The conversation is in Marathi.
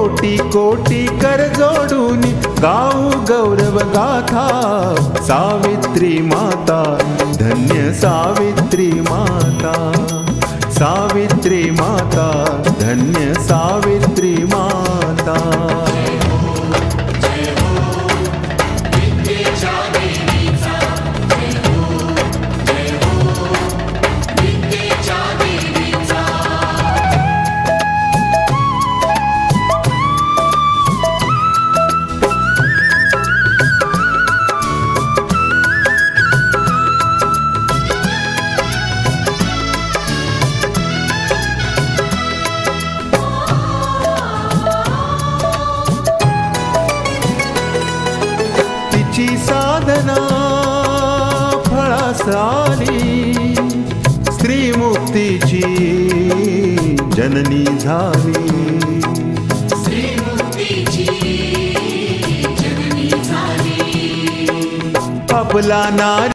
कोटी कोटी कर जोडून गाऊ गौरव गाथा। सावित्री माता धन्य सावित्री माता, सावित्री माता धन्य सावित्री माता। तिची साधना फळास आली, स्त्री मुक्तीची जननी झाली, स्त्री मुक्तीची जननी झाली। आपला नारी